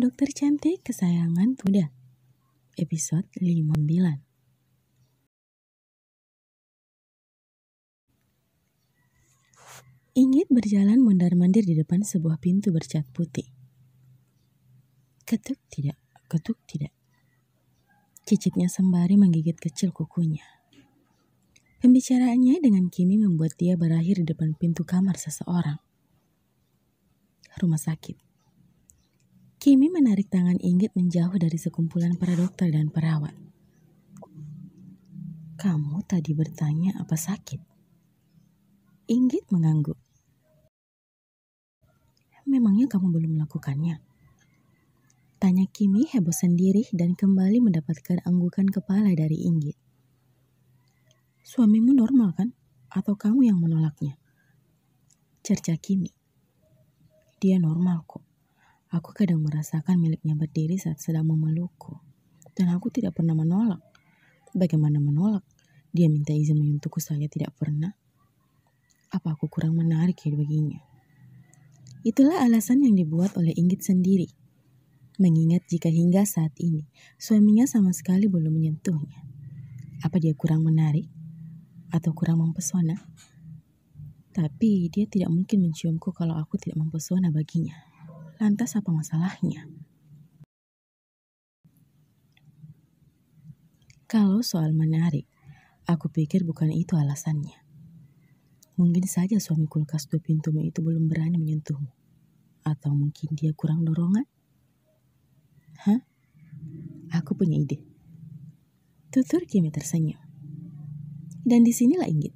Dokter cantik kesayangan Tuda, episode 59. Inggit berjalan mondar-mandir di depan sebuah pintu bercat putih. Ketuk tidak, ketuk tidak. Cicitnya sembari menggigit kecil kukunya. Pembicaraannya dengan Kimi membuat dia berakhir di depan pintu kamar seseorang. Rumah sakit. Kimi menarik tangan Inggit menjauh dari sekumpulan para dokter dan perawat. Kamu tadi bertanya apa sakit? Inggit mengangguk. Memangnya kamu belum melakukannya? Tanya Kimi heboh sendiri dan kembali mendapatkan anggukan kepala dari Inggit. Suamimu normal kan? Atau kamu yang menolaknya? Cerca Kimi. Dia normal kok. Aku kadang merasakan miliknya berdiri saat sedang memelukku. Dan aku tidak pernah menolak. Bagaimana menolak? Dia minta izin menyentuhku, saya tidak pernah. Apa aku kurang menarik ya baginya? Itulah alasan yang dibuat oleh Inggit sendiri. Mengingat jika hingga saat ini, suaminya sama sekali belum menyentuhnya. Apa dia kurang menarik? Atau kurang mempesona? Tapi dia tidak mungkin menciumku kalau aku tidak mempesona baginya. Lantas apa masalahnya? Kalau soal menarik, aku pikir bukan itu alasannya. Mungkin saja suami kulkas 2 pintumu itu belum berani menyentuhmu. Atau mungkin dia kurang dorongan? Hah? Aku punya ide. Tutur Kimi tersenyum. Dan disinilah Inggit,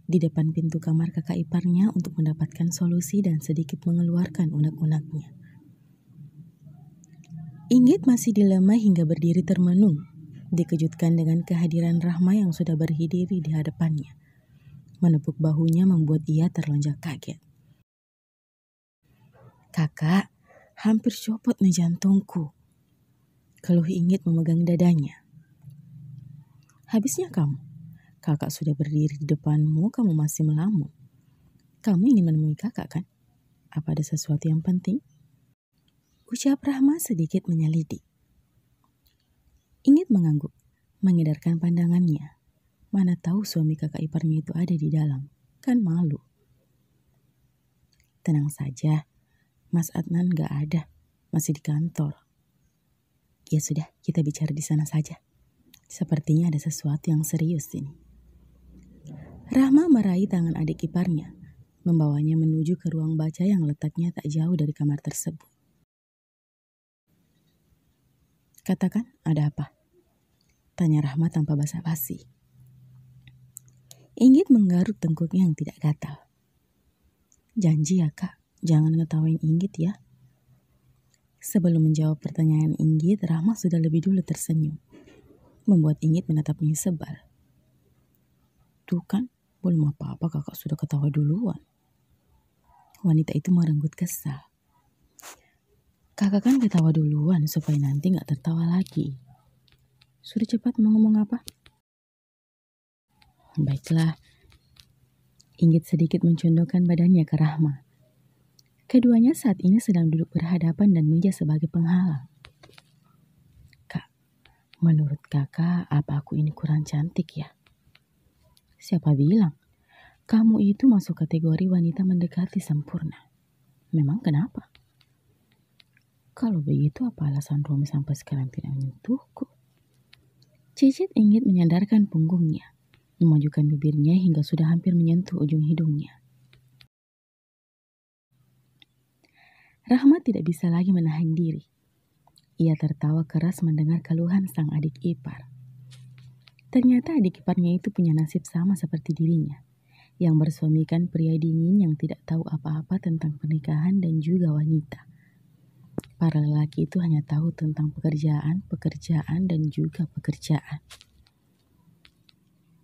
di depan pintu kamar kakak iparnya untuk mendapatkan solusi dan sedikit mengeluarkan unek-uneknya. Inggit masih dilema hingga berdiri termenung, dikejutkan dengan kehadiran Rahma yang sudah berdiri di hadapannya. Menepuk bahunya membuat ia terlonjak kaget. Kakak, hampir copot nih jantungku. Keluh Inggit memegang dadanya. Habisnya kamu. Kakak sudah berdiri di depanmu, kamu masih melamun. Kamu ingin menemui kakak kan? Apa ada sesuatu yang penting? Ucap Rahma sedikit menyelidik. Inggit mengangguk, mengedarkan pandangannya. Mana tahu suami kakak iparnya itu ada di dalam. Kan malu. Tenang saja, Mas Adnan gak ada. Masih di kantor. Ya sudah, kita bicara di sana saja. Sepertinya ada sesuatu yang serius ini. Rahma meraih tangan adik iparnya, membawanya menuju ke ruang baca yang letaknya tak jauh dari kamar tersebut. Katakan, ada apa? Tanya Rahma tanpa basa-basi. Inggit menggaruk tengkuknya yang tidak gatal. Janji ya kak, jangan ngetawain Inggit ya. Sebelum menjawab pertanyaan Inggit, Rahma sudah lebih dulu tersenyum, membuat Inggit menatapnya sebal. Tuh kan, belum apa-apa kakak sudah ketawa duluan. Wanita itu merenggut kesal. Kakak kan ketawa duluan supaya nanti gak tertawa lagi. Sudah cepat mau ngomong apa? Baiklah. Inggit sedikit mencondongkan badannya ke Rahma. Keduanya saat ini sedang duduk berhadapan dan meja sebagai penghalang. Kak, menurut kakak apa aku ini kurang cantik ya? Siapa bilang? Kamu itu masuk kategori wanita mendekati sempurna. Memang kenapa? Kalau begitu apa alasan Romi sampai sekarang tidak menyentuhku? Cicit Inggit menyandarkan punggungnya, memajukan bibirnya hingga sudah hampir menyentuh ujung hidungnya. Rahma tidak bisa lagi menahan diri. Ia tertawa keras mendengar keluhan sang adik ipar. Ternyata adik iparnya itu punya nasib sama seperti dirinya, yang bersuamikan pria dingin yang tidak tahu apa-apa tentang pernikahan dan juga wanita. Para lelaki itu hanya tahu tentang pekerjaan, dan juga pekerjaan.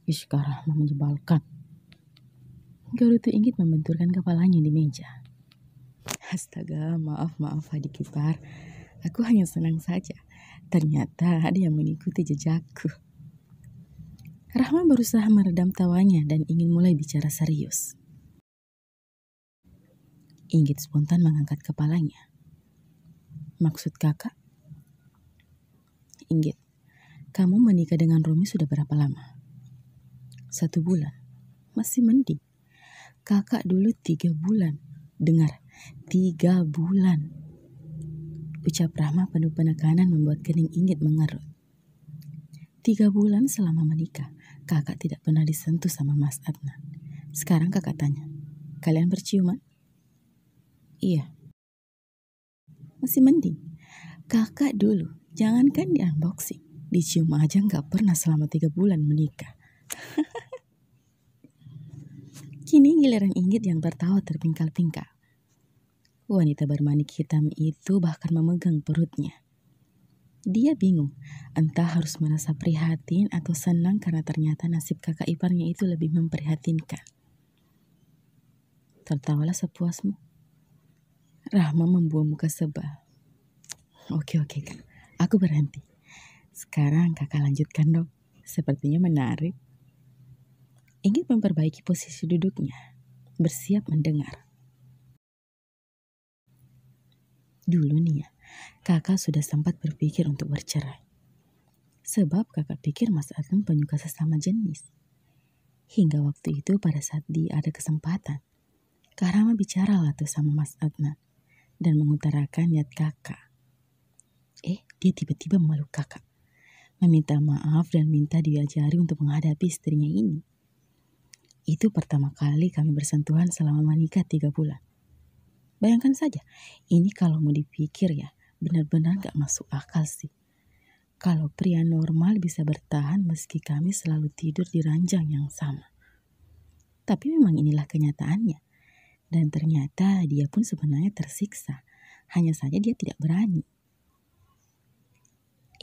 Rahma menyebalkan. Gerutu Inggit membenturkan kepalanya di meja. Astaga, maaf adik ipar. Aku hanya senang saja. Ternyata ada yang mengikuti jejakku. Rahma berusaha meredam tawanya dan ingin mulai bicara serius. Inggit spontan mengangkat kepalanya. Maksud kakak? Inggit, kamu menikah dengan Romi sudah berapa lama? 1 bulan. Masih mending. Kakak dulu 3 bulan. Dengar, 3 bulan. Ucap Rahma penuh penekanan membuat kening Inggit mengerut. 3 bulan selama menikah, kakak tidak pernah disentuh sama Mas Adnan. Sekarang kakak tanya, kalian berciuman? Iya. Masih mending. Kakak dulu, jangankan di unboxing, dicium aja gak pernah selama 3 bulan menikah. Kini giliran Inggit yang tertawa terpingkal-pingkal. Wanita bermanik hitam itu bahkan memegang perutnya. Dia bingung, entah harus merasa prihatin atau senang karena ternyata nasib kakak iparnya itu lebih memprihatinkan. Tertawalah sepuasmu. Rahma membuang muka sebal. Oke kak, aku berhenti. Sekarang kakak lanjutkan dong, sepertinya menarik. Inggit memperbaiki posisi duduknya, bersiap mendengar. Dulu nih ya, kakak sudah sempat berpikir untuk bercerai. Sebab kakak pikir Mas Adnan penyuka sesama jenis. Hingga waktu itu pada saat dia ada kesempatan, Kak Rahma bicara lah tuh sama Mas Adnan dan mengutarakan niat kakak. Dia tiba-tiba memeluk kakak, meminta maaf dan minta diajari untuk menghadapi istrinya ini. Itu pertama kali kami bersentuhan selama menikah 3 bulan. Bayangkan saja, ini kalau mau dipikir ya, benar-benar gak masuk akal sih. Kalau pria normal bisa bertahan meski kami selalu tidur di ranjang yang sama. Tapi memang inilah kenyataannya. Dan ternyata dia pun sebenarnya tersiksa. Hanya saja dia tidak berani.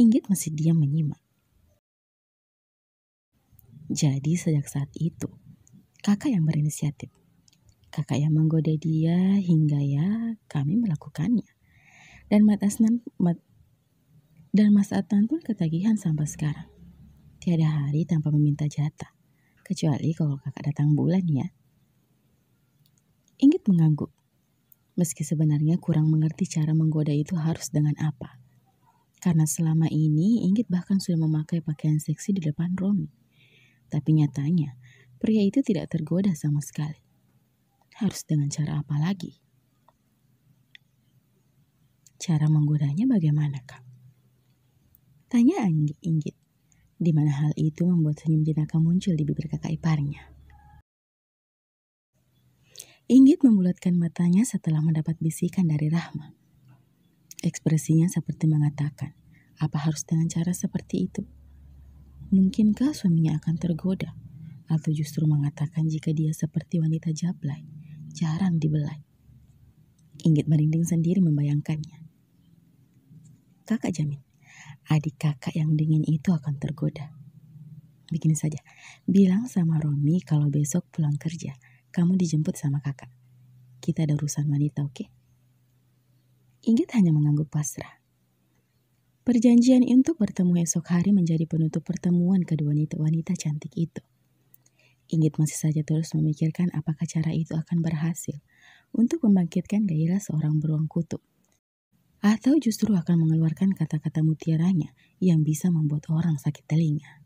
Inggit masih diam menyimak. Jadi sejak saat itu, kakak yang berinisiatif. Kakak yang menggoda dia hingga ya kami melakukannya. Dan Mas Adnan pun ketagihan sampai sekarang. Tiada hari tanpa meminta jatah. Kecuali kalau kakak datang bulan ya. Inggit mengangguk. Meski sebenarnya kurang mengerti cara menggoda itu harus dengan apa. Karena selama ini Inggit bahkan sudah memakai pakaian seksi di depan Romi. Tapi nyatanya pria itu tidak tergoda sama sekali. Harus dengan cara apa lagi? Cara menggodanya bagaimana, Kak? Tanya Inggit, di mana hal itu membuat senyum jenaka muncul di bibir kakak iparnya. Inggit membulatkan matanya setelah mendapat bisikan dari Rahma. Ekspresinya seperti mengatakan, apa harus dengan cara seperti itu? Mungkinkah suaminya akan tergoda? Atau justru mengatakan jika dia seperti wanita jablay, jarang dibelai. Inggit merinding sendiri membayangkannya. Kakak jamin, adik kakak yang dingin itu akan tergoda. Begini saja, bilang sama Romi kalau besok pulang kerja, kamu dijemput sama kakak. Kita ada urusan wanita, oke? Inggit hanya mengangguk pasrah. Perjanjian untuk bertemu esok hari menjadi penutup pertemuan kedua wanita cantik itu. Inggit masih saja terus memikirkan apakah cara itu akan berhasil untuk membangkitkan gairah seorang beruang kutub. Atau justru akan mengeluarkan kata-kata mutiaranya yang bisa membuat orang sakit telinga.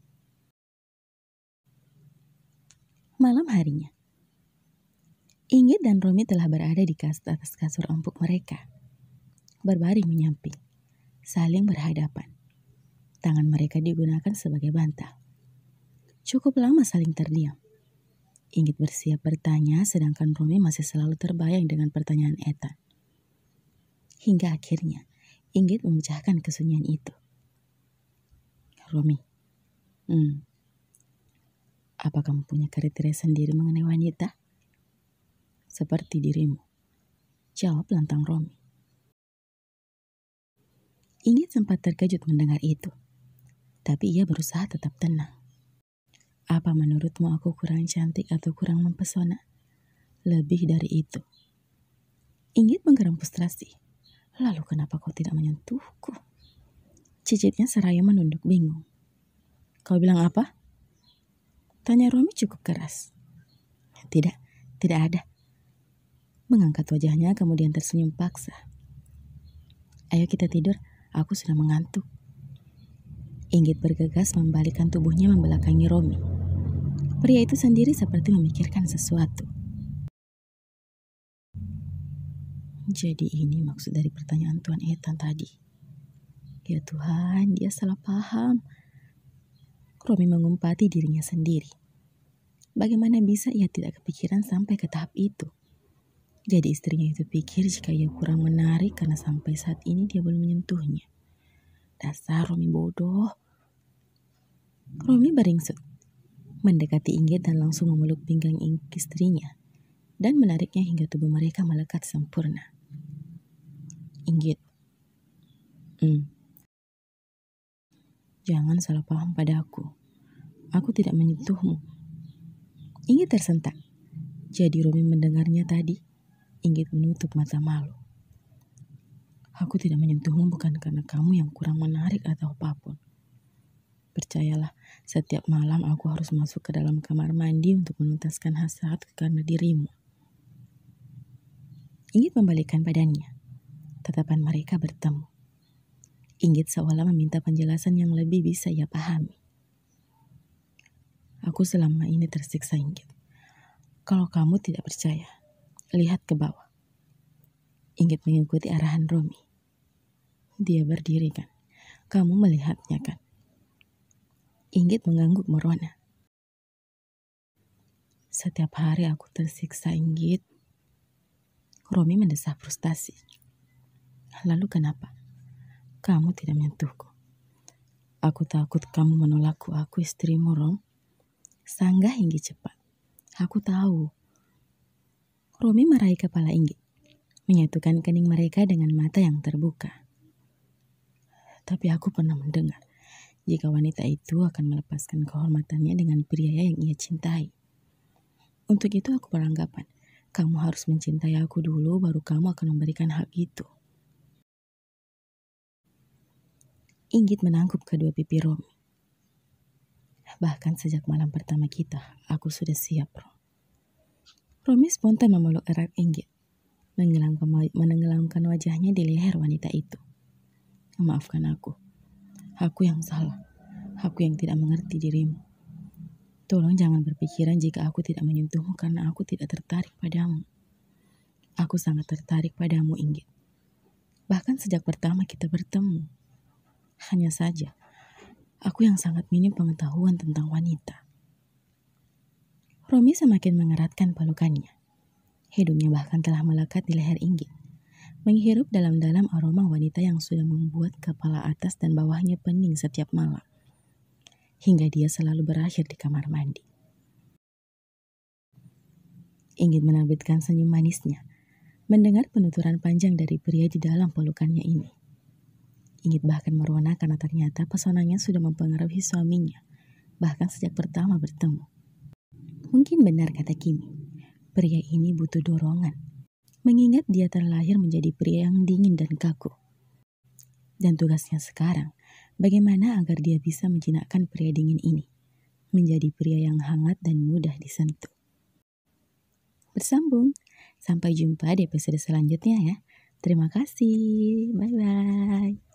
Malam harinya, Inggit dan Romi telah berada di atas kasur empuk mereka. Berbaring menyamping, saling berhadapan. Tangan mereka digunakan sebagai bantal. Cukup lama saling terdiam. Inggit bersiap bertanya sedangkan Romi masih selalu terbayang dengan pertanyaan Ethan. Hingga akhirnya Inggit memecahkan kesunyian itu. Romi, apa kamu punya kriteria sendiri mengenai wanita? Seperti dirimu, jawab lantang Romi. Inggit sempat terkejut mendengar itu, tapi ia berusaha tetap tenang. Apa menurutmu aku kurang cantik atau kurang mempesona? Lebih dari itu. Inggit menggeram frustrasi. Lalu kenapa kau tidak menyentuhku? Cicitnya seraya menunduk bingung. Kau bilang apa? Tanya Romi cukup keras. Tidak ada. Mengangkat wajahnya kemudian tersenyum paksa. Ayo kita tidur, aku sudah mengantuk. Inggit bergegas membalikkan tubuhnya membelakangi Romi. Pria itu sendiri seperti memikirkan sesuatu. Jadi ini maksud dari pertanyaan Tuan Ethan tadi. Ya Tuhan, dia salah paham. Romi mengumpati dirinya sendiri. Bagaimana bisa ia tidak kepikiran sampai ke tahap itu? Jadi istrinya itu pikir jika ia kurang menarik karena sampai saat ini dia belum menyentuhnya. Dasar Romi bodoh. Romi beringsut, mendekati Inggit dan langsung memeluk pinggang istrinya dan menariknya hingga tubuh mereka melekat sempurna. Inggit, jangan salah paham pada aku. Aku tidak menyentuhmu. Inggit tersentak. Jadi Romi mendengarnya tadi. Inggit menutup mata malu. Aku tidak menyentuhmu bukan karena kamu yang kurang menarik atau apapun. Percayalah, setiap malam aku harus masuk ke dalam kamar mandi untuk menuntaskan hasrat karena dirimu. Inggit membalikkan badannya. Tatapan mereka bertemu. Inggit seolah meminta penjelasan yang lebih bisa ia pahami. Aku selama ini tersiksa, Inggit. Kalau kamu tidak percaya, lihat ke bawah. Inggit mengikuti arahan Romi. Dia berdiri kan? Kamu melihatnya kan? Inggit mengangguk merona. Setiap hari aku tersiksa, Inggit. Romi mendesah frustasi. Lalu kenapa? Kamu tidak menyentuhku. Aku takut kamu menolakku. Aku istrimu, Rom. Sanggah Inggit cepat. Aku tahu. Romi meraih kepala Inggit, menyatukan kening mereka dengan mata yang terbuka. Tapi aku pernah mendengar jika wanita itu akan melepaskan kehormatannya dengan pria yang ia cintai. Untuk itu aku beranggapan, kamu harus mencintai aku dulu baru kamu akan memberikan hak itu. Inggit menangkup kedua pipi Romi. Bahkan sejak malam pertama kita, aku sudah siap, Rom. Romi spontan memeluk erat Inggit, menenggelamkan wajahnya di leher wanita itu. Maafkan aku yang salah, aku yang tidak mengerti dirimu. Tolong jangan berpikiran jika aku tidak menyentuhmu karena aku tidak tertarik padamu. Aku sangat tertarik padamu, Inggit. Bahkan sejak pertama kita bertemu. Hanya saja, aku yang sangat minim pengetahuan tentang wanita. Romi semakin mengeratkan pelukannya. Hidungnya bahkan telah melekat di leher Inggit, menghirup dalam-dalam aroma wanita yang sudah membuat kepala atas dan bawahnya pening setiap malam. Hingga dia selalu berakhir di kamar mandi. Inggit menerbitkan senyum manisnya, mendengar penuturan panjang dari pria di dalam pelukannya ini. Inggit bahkan merona karena ternyata pesonanya sudah mempengaruhi suaminya, bahkan sejak pertama bertemu. Mungkin benar kata Kimi, pria ini butuh dorongan, mengingat dia terlahir menjadi pria yang dingin dan kaku. Dan tugasnya sekarang, bagaimana agar dia bisa menjinakkan pria dingin ini, menjadi pria yang hangat dan mudah disentuh. Bersambung, sampai jumpa di episode selanjutnya ya. Terima kasih, bye-bye.